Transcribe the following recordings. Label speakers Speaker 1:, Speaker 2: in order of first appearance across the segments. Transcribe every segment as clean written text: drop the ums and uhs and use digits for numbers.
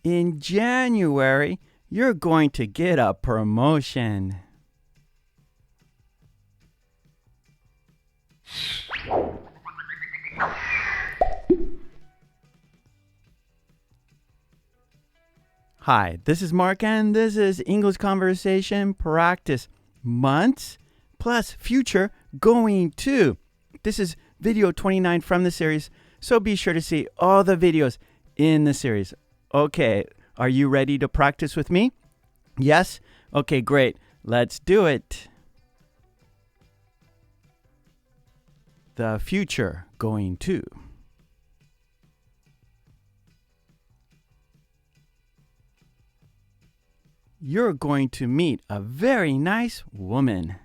Speaker 1: In January, you're going to get a promotion. Hi, this is Mark and this is English Conversation Practice Months plus Future Going To. This is video 29 from the series, so be sure to see all the videos in the series. Okay, are you ready to practice with me? Yes? Okay, great. Let's do it. The future going to. You're going to meet a very nice woman.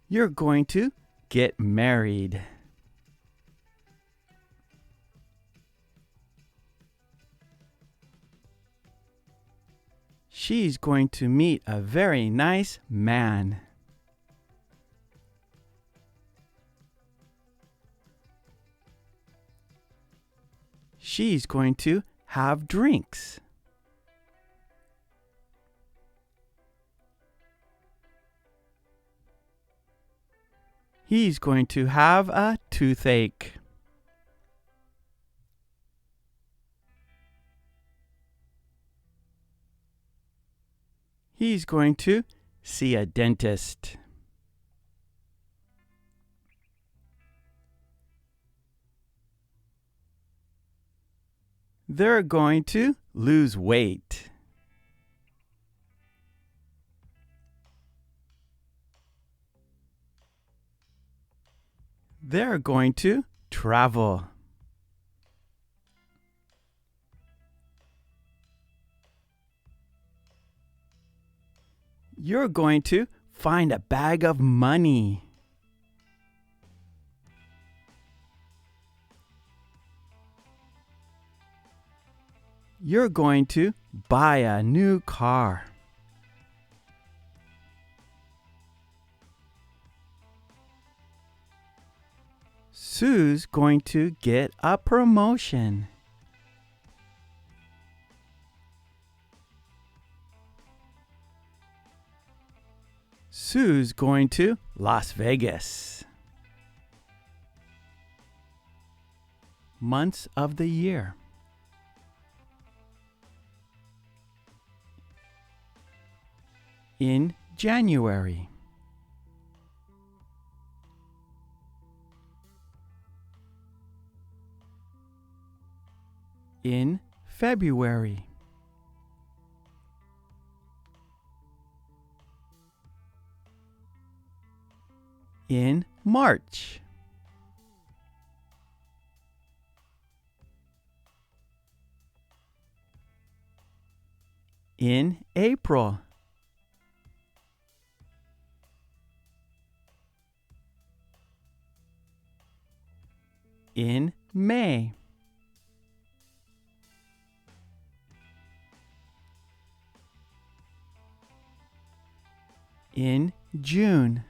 Speaker 1: You're going to get married. She's going to meet a very nice man. She's going to have drinks. He's going to have a toothache. He's going to see a dentist. They're going to lose weight. They're going to travel. You're going to find a bag of money. You're going to buy a new car. Sue's going to get a promotion. Sue's going to Las Vegas. Months of the year. In January. In February. In March. In April. In May. In June.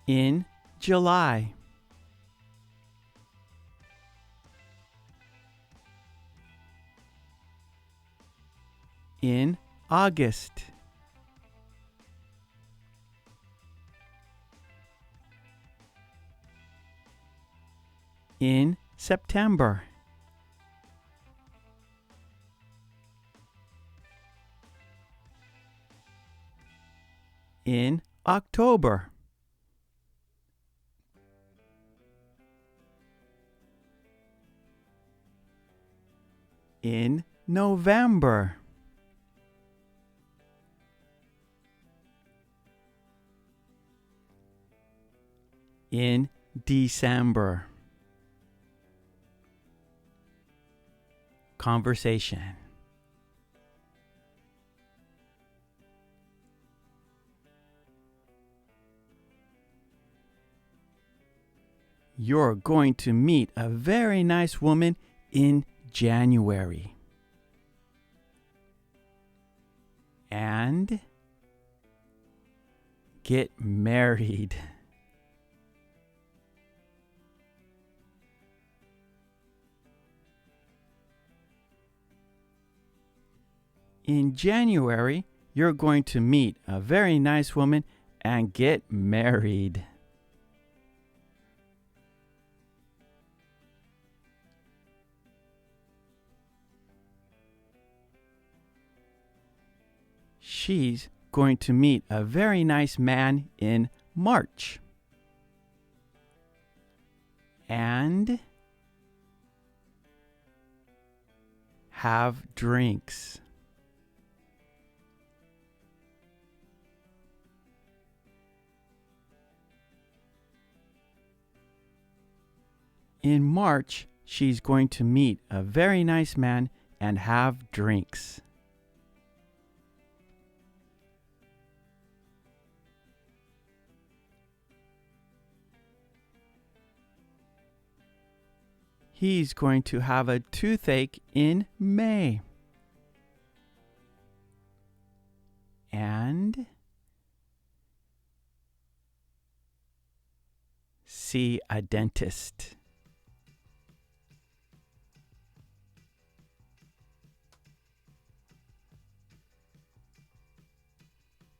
Speaker 1: In July. In August. In September. In October. In November. In December. Conversation. You're going to meet a very nice woman in January. and get married. In January, you're going to meet a very nice woman and get married. She's going to meet a very nice man in March. And have drinks. In March, she's going to meet a very nice man and have drinks. He's going to have a toothache in May. And see a dentist.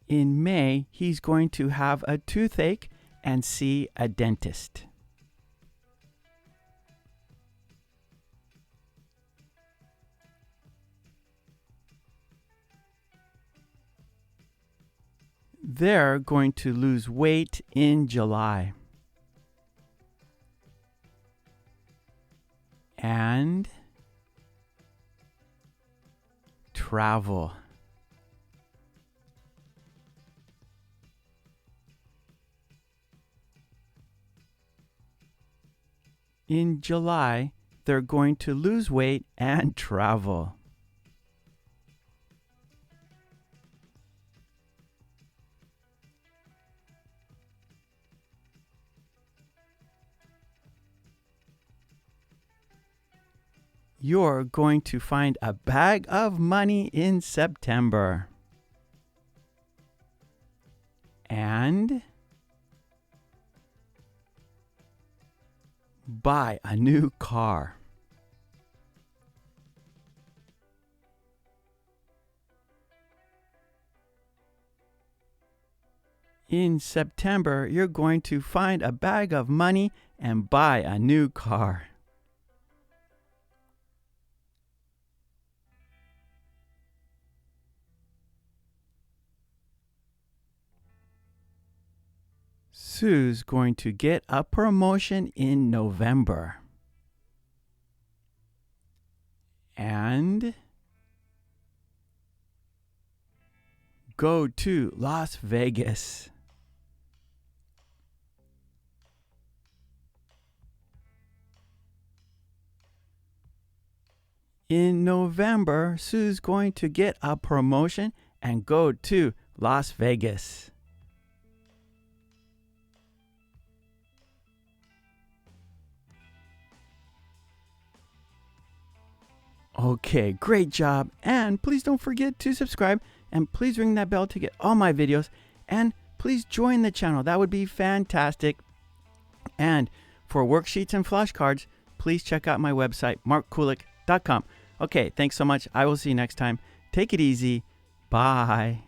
Speaker 1: In May, he's going to have a toothache and see a dentist. They're going to lose weight in July. And travel. In July, they're going to lose weight and travel. You're going to find a bag of money in September. And buy a new car. In September, you're going to find a bag of money and buy a new car. Sue's going to get a promotion in November. And go to Las Vegas. In November, Sue's going to get a promotion and go to Las Vegas. Okay, great job. And please don't forget to subscribe and please ring that bell to get all my videos. And please join the channel. That would be fantastic. And for worksheets and flashcards, please check out my website, markkulek.com. Okay, thanks so much. I will see you next time. Take it easy. Bye.